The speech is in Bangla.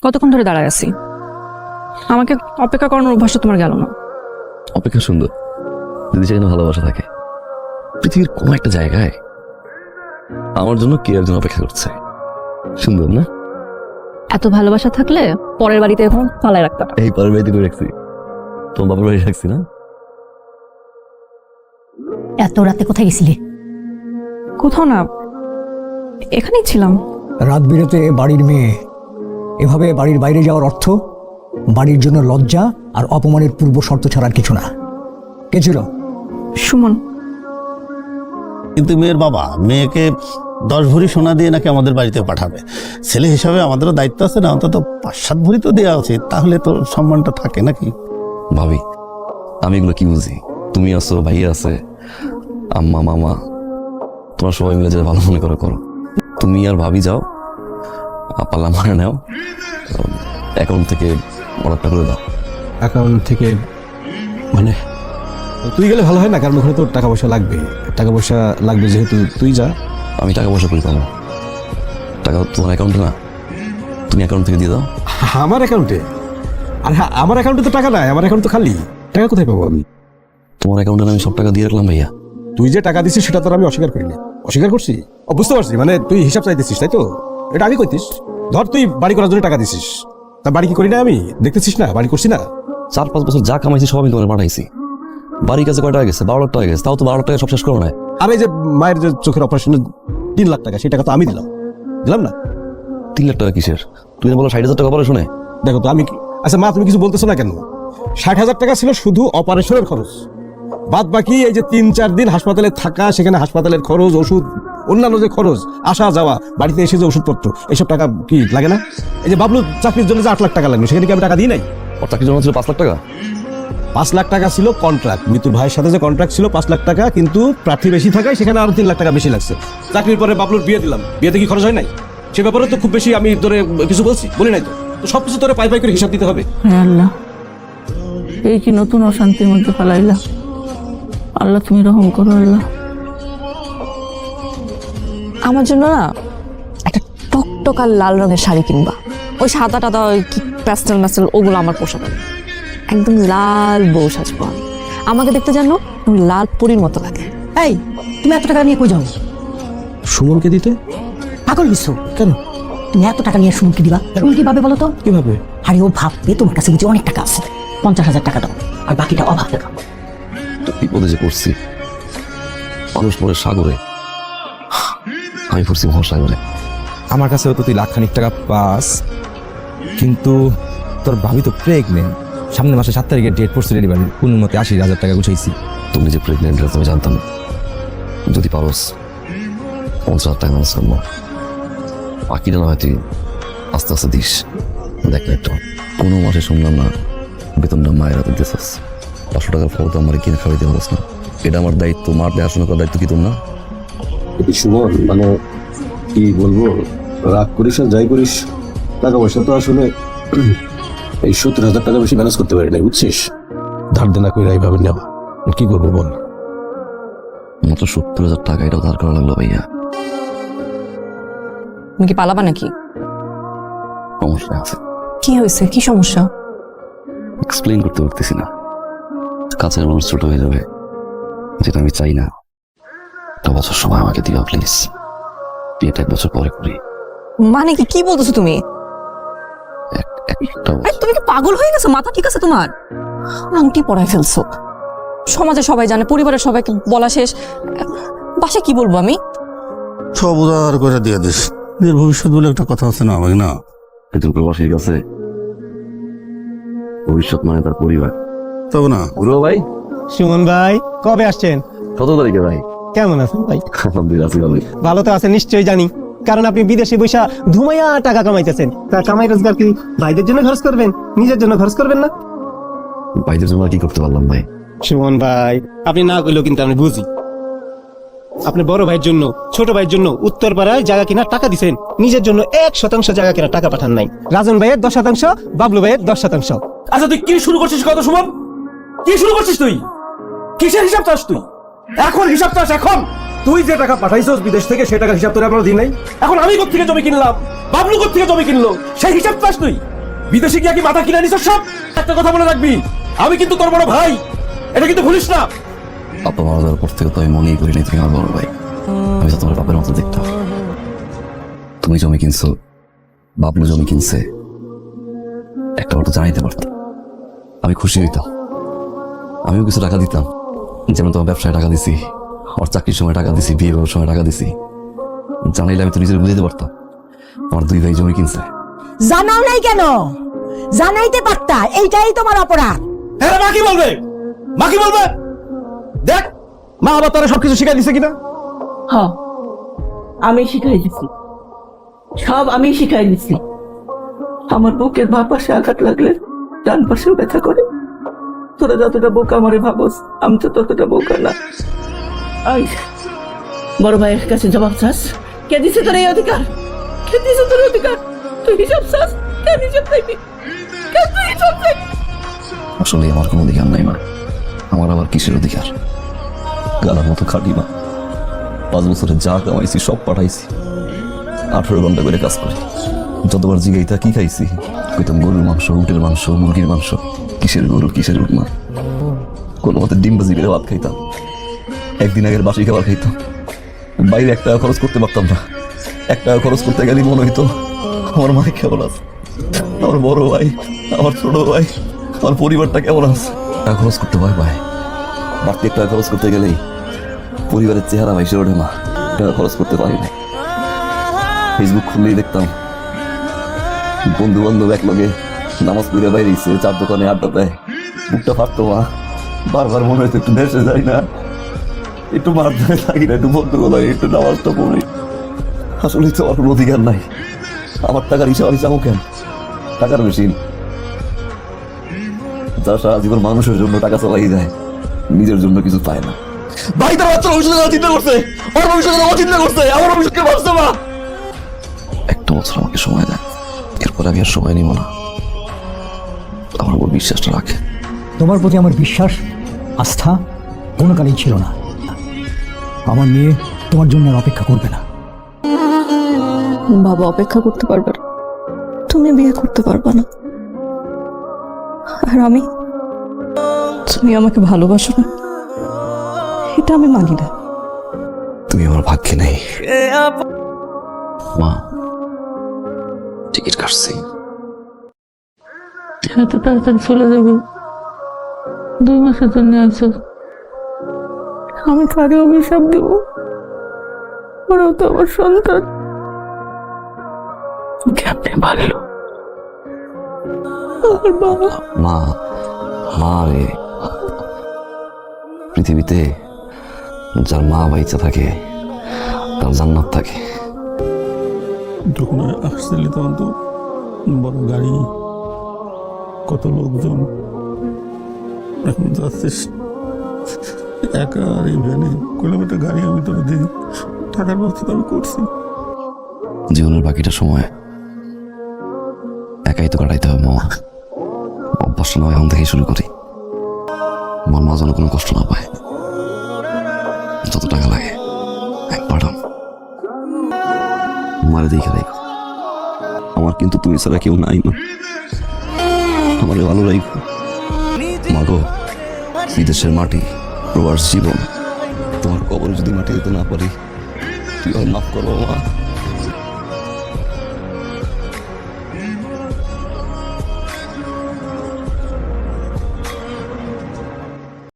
কতক্ষণ ধরে দাঁড়ায় আছি? আমাকে অপেক্ষা করানোর অভ্যাসটা তোমার গেল না? অপেক্ষা সুন্দর, যদি সেখানে ভালোবাসা থাকে। পৃথিবীর কোনো একটা জায়গায় আমার জন্য কে একজন অপেক্ষা করছে, সুন্দর না? এত ভালোবাসা থাকলে পরের বাড়িতে এখন পালায় রাখতাম। এই পরের বাড়িতে করে রাখছি, তোমার বাবার বাড়ি রাখছি না? এত রাতে কোথায় গেছিলি? কোথাও না, এখানেই ছিলাম। রাত বিরেতে বাড়ির মেয়ে এভাবে বাড়ির বাইরে যাওয়ার অর্থ বাড়ির জন্য লজ্জা আর অপমানের পূর্ব শর্ত ছাড়ার কিছু না। কে ছিল? সুমন। কিন্তু মেয়ের বাবা মেয়েকে 10 ভরি সোনা দিয়ে নাকি আমাদের বাড়িতে পাঠাবে। ছেলে হিসাবে আমাদেরও দায়িত্ব আছে না, অন্তত 5-7 ভরি তো দেওয়া উচিত, তাহলে তো সম্মানটা থাকে নাকি? ভাবি, আমি এগুলো কি বুঝি? তুমি আছো, ভাইয়া আছে, আম্মা মামা, তোমরা সবাই মিলে যে ভালো মনে করো করো। তুমি আর ভাবি যাও, পাল্লা মারা নাও, অ্যাকাউন্ট থেকে অর্ডারটা করে দাও। অ্যাকাউন্ট থেকে মানে তুই গেলে ভালো হয় না, কারণ ওখানে তোর টাকা পয়সা লাগবে। টাকা পয়সা লাগবে যেহেতু তুই যা। আমি টাকা পয়সা করি পাবো? টাকা তোমার অ্যাকাউন্টে না, তুমি অ্যাকাউন্ট থেকে দিয়ে দাও। আমার অ্যাকাউন্টে? আর হ্যাঁ, আমার অ্যাকাউন্টে তো টাকা নাই, আমার অ্যাকাউন্ট তো খালি। টাকা কোথায় পাবো আমি? তোমার অ্যাকাউন্টে আমি সব টাকা দিয়ে রাখলাম ভাইয়া। তুই যে টাকা দিছিস সেটা তোর আমি অস্বীকার করিনি। অস্বীকার করছি? বুঝতে পারছি, মানে তুই হিসাব চাইতেছিস, তাই তো? এটা আমি কইতিস। ধর তুই বাড়ি করার জন্য টাকা দিছিস, তা বাড়ি কি করি না আমি? দেখতেছিস না বাড়ি করছি না? 4-5 বছর যা কামাইছি সব আমি তোমার পাঠাইছি। বাড়ির কাছে কয় টাকা গেছে? 12 লাখ টাকা গেছে, তাও তো 12 লাখ টাকা সব শেষ করো না। আর এই যে মায়ের যে চোখের অপারেশনের 3 লাখ টাকা, সেই টাকা তো আমি দিলাম না? 3 লাখ টাকা কিসের? তুমি বলো 60,000 টাকা পরে শুনে। দেখো তো আমি আচ্ছা মা, তুমি কিছু বলতেছো না কেন? 60,000 টাকা ছিল শুধু অপারেশনের খরচ, বাদ বাকি এই যে 3-4 দিন হাসপাতালে থাকা, সেখানে হাসপাতালের খরচ, ওষুধ, অন্যান্য যে খরচ, আসা যাওয়া, বাড়িতে এসে যে ওষুধপত্র, এইসব টাকা কি লাগে না? এই যে বাবলু চাকরির জন্য যে 8 লাখ টাকা লাগবে, সেখানে কি আমি টাকা দিই নাই? ওর চাকরির জন্য ছিল 5 লাখ টাকা। 5 লাখ টাকা ছিল কন্ট্রাক্ট, মৃত্যুর ভাইয়ের সাথে যে কন্ট্রাক্ট ছিল 5 লাখ টাকা, কিন্তু প্রার্থী বেশি থাকায় সেখানে আরো 3 লাখ টাকা বেশি লাগছে। চাকরির পরে বাবলুর বিয়ে দিলাম, বিয়েতে কি খরচ হয় নাই? সে ব্যাপারে তো খুব বেশি আমি তোরে কিছু বলি নাই তো। তো সবকিছু তোরে পাই করে হিসাব দিতে হবে। হে আল্লাহ, এই কি নতুন অশান্তির মধ্যে ফেলাইলা? আল্লাহ তুমি রহম করো আল্লাহ। আমার জন্য না একটা টকটকার লাল রঙের শাড়ি কিনবা। ওই সাদা টাদা ওই কি প্যাস্টেল ম্যাস্টেল ওগুলো আমার পোশাক না। একদম লাল বউ সাজবো আমি। আমাকে দেখতে জানো লাল পরীর মতো লাগে। এই, তুমি এত টাকা নিয়ে কই যাও? সুমনকে দিতে? পাগল হইছো কেন? তুমি এত টাকা নিয়ে সুমনকে দিবা? সুমন কিভাবে বলো তো? কিভাবে? আরে ও ভাববে তোমার কাছে বুঝি অনেক টাকা আছে, 50,000 টাকা দাও, আর বাকিটা অভাব দেখাও। তো বিপদে যে পড়ছি, মানুষ পড়ে সাগরে, আমি পড়ছি মহাসাগরে। আমার কাছেও তো তুই লাখখানিক টাকা পাস, কিন্তু তোর ভাবি তো প্রেগনেন্ট। সামনের মাসে 7 তারিখে ডেট পড়ছে ডেলিভারি, কোন মতে 80,000 টাকা গুছাইছি। তুমি যে প্রেগনেন্ট তুমি জানতাম না। যদি পারস 50,000 টাকা ম্যানেজ করবো, বাকিটা না হয় তুই আস্তে আস্তে দিস। দেখ না একটু, কোনো মাসে শুনলাম না বেতনটা মায়েরা দিতেছাস। 500 টাকার ফল তো আমার কিনে খাওয়াইতে পারস না। এটা আমার দায়িত্ব, মার দেখাশোনা করার দায়িত্ব কি তোর না? সুমন, মানে কি বলবো, রাগ করিস আর যাই করিস, টাকা পয়সা তো আসলে এই 70,000 টাকা বেশি ম্যানেজ করতে পারি না, বুঝছিস? ধার দেনা করে এইভাবে নেওয়া, কি করবো বল? মাত্র 70,000 টাকা, এটাও ধার করা লাগলো ভাইয়া। তুমি কি পালাবা নাকি? সমস্যা আছে। কি হয়েছে? কি সমস্যা? এক্সপ্লেইন করতে পারতেছি না। কাছের মানুষ ছোট হয়ে যাবে, যেটা আমি চাই না। 1 বছর সময় আমাকে দিও প্লিজ। বিয়েটা 1 বছর পরে করি। মানে কি কি বলতেছো তুমি? একটা তুমি কি পাগল হয়ে গেছো? মাথা ঠিক আছে তোমার? আংটি পরায় ফেলছো, সমাজে সবাই জানে, পরিবারের সবাইকে বলা শেষ, বাসায় কি বলবো আমি? সব উদার করে দিয়ে দিস। নিজের ভবিষ্যৎ বলে একটা কথা আছে না, আমাকে না? একজন প্রবাসীর কাছে ভবিষ্যৎ মানে তার পরিবার। তবে না গুরু ভাই। সুমন ভাই, কবে আসছেন? 17 তারিখে ভাই। কেমন আছেন ভাই? আলহামদুলিল্লাহ আছি ভালোই। ভালো তো আছেন নিশ্চয়ই, জানি, কারণ আপনি বিদেশে বৈশা ধুমাইয়া টাকা কামাইতেছেন। তা কামাই রোজগার কি ভাইদের জন্য খরচ করবেন, নিজের জন্য খরচ করবেন না? ভাইদের জন্য আর কি করতে পারলাম ভাই? সুমন ভাই, আপনি না করলেও কিন্তু আমি বুঝি। আপনি বড় ভাইয়ের জন্য, ছোট ভাইয়ের জন্য উত্তরপাড়ায় জায়গা কিনা টাকা দিছেন, নিজের জন্য 1% জায়গা কিনা টাকা পাঠান নাই। রাজন ভাইয়ের 10%, বাবলু ভাইয়ের 10%। আচ্ছা তুই কি শুরু করছিস কত সুমন? কি শুরু করছিস তুই? কিসের হিসাব চাস তুই? এখন হিসাব চাস? এখন তুই যে টাকা পাঠাইছস বিদেশ থেকে, সে টাকার হিসাব তোর আমরা দিন নাই। এখন আমি কোথা থেকে জমি কিনলাম, বাবলু কোথেকে জমি কিনলো সেই হিসাব চাস তুই? বিদেশে গিয়ে কি মাথা কিনে নিছ সব? একটা কথা মনে রাখবি, আমি কিন্তু তোর বড় ভাই, এটা কিন্তু ভুলিস না। আপা মারা যাওয়ার পর থেকে তো আমি মনেই করিনি তুমি আমার বড় ভাই। আমি তো তোমার বাপের মতো দেখতাম। তুমি জমি কিনছো, বাবলু জমি কিনছে, একটা তো জানাইতে পারতাম, আমি খুশি হইতাম। আমিও কিছু টাকা দিতাম, যেমন তোমার ব্যবসায় টাকা দিছি, আমার চাকরির সময় টাকা দিছি, বিয়ে করার সময় টাকা দিছি। জানাইলে আমি তো নিজের বুঝাইতে পারতাম আমার দুই ভাই জমি কিনছে। জানাও নাই কেন? জানাইতে পারতা, এইটাই তোমার অপরাধ। হ্যাঁ, মা কি বলবে? মা কি বলবে? দেখ মা আবার তারা সবকিছু শিখাই দিছে কিনা। হ্যাঁ, আমি শিখাই দিছি, সব আমি শিখাই দিছি। আমার বুকের বাঁ পাশে আঘাত লাগলে ডান পাশেও ব্যথা করে। তোরা যতটা বোকা আমারে ভাবস, আমি তো ততটা বোকা না। আই বড় ভাইয়ের কাছে জবাব চাস? কে দিছে তোর এই অধিকার? কে দিছে তোর অধিকার? তুই হিসাব চাস? কেন হিসাব চাইবি? কেন তুই হিসাব চাইবি? আসলে আমার কোনো অধিকার নাই মা, আমার আবার কিসের অধিকার? গালার মতো খাটি মা, 5 বছরে যা কামাইছি সব পাঠাইছি, 18 ঘন্টা করে কাজ করি। যতবার জিগাইতা কি খাইছি, কইতাম গরুর মাংস, উটের মাংস, মুরগির মাংস। কিসের গরু কিসের উট মা? কোনো মতে ডিম বাজি করে ভাত খাইতাম, একদিন আগের বাসি খাবার খাইতাম। বাইরে 1 টাকা খরচ করতে পারতাম না। 1 টাকা খরচ করতে গেলে মনে হইতো আমার মা কেমন আছে, আমার বড় ভাই, আমার ছোট ভাই, আমার পরিবারটা কেমন আছে। টাকা খরচ করতে ভয় পায়, বাড়তি 1 টাকা খরচ করতে গেলেই পরিবারের চেহারা ভাইসে ওঠে মা। টাকা খরচ করতে পারি না। ফেসবুক খুললেই দেখতাম বন্ধু বান্ধব একলগে নামাজ পড়ে বাইরেছে, 4 দোকানে আড্ডা দেয়। বুকটা ফাটতো মা, বারবার মনে হতো একটু দেশে যাই না, একটু মারধরে থাকি না, একটু বন্ধু লাগে, একটু নামাজটা পড়ি। আসলে তো আমার কোনো অধিকার নাই। আমার টাকার হিসাব আমি চাবো কেন? টাকার মেশিন যারা সারা জীবন মানুষের জন্য টাকা চালাই যায়, নিজের জন্য কিছু পায় না। ভাই তার বাচ্চার ভবিষ্যতের কথা চিন্তা করছে, আমার ভবিষ্যতের কথা চিন্তা করছে, আমার ভবিষ্যৎকে ভাবছে না। 1 বছর আমাকে সময় দেয়, এরপর আমি আর সময় নিব না। আমার উপর বিশ্বাসটা রাখে। তোমার প্রতি আমার বিশ্বাস আস্থা কোনো কালেই ছিল না। আমার মেয়ে তোমার জন্য আর অপেক্ষা করবে না। বাবা অপেক্ষা করতে পারবে না, তুমি বিয়ে করতে পারবে না। আর আমি, তুমি আমাকে ভালোবাসো না, এটা আমি মানি না। তুমি আমার ভাগ্যে নেই মা। টিকিট কাটছি। এত তাড়াতাড়ি চলে যাবি? 2 মাসের জন্য আইসো। আমি কারে অভিশাপ দেব? ওরাও তো আমার সন্তান। কেমনে ভালো আমার বাবা। মা, মা রে, পৃথিবীতে যার মা বাইচা থাকে তার জান্নাত থাকে। যখন আসছিলি তখন তো বড় গাড়ি, কত লোকজন, এখন যাচ্ছিস একা আর এই ভ্যানে। কইলাম একটা গাড়ি আমি তোর দিই, টাকার ব্যবস্থা আমি করছি। জীবনের বাকিটা সময় একাই তো কাটাইতে হবে মা। অভ্যাসটা নয়, এখন থেকেই শুরু করি। আমার মা যেন কোনো কষ্ট না পায়। যত টাকা লাগে এক পাঠাম, মারে দেখে রাখো। আমার কিন্তু তুমি ছাড়া কেউ নাই মা, আমার ভালো রাখো মা গো। বিদেশের মাটি, প্রবাস জীবন, তোমার কবরে যদি মাটি দিতে না পারি, তুই মাফ করো মা।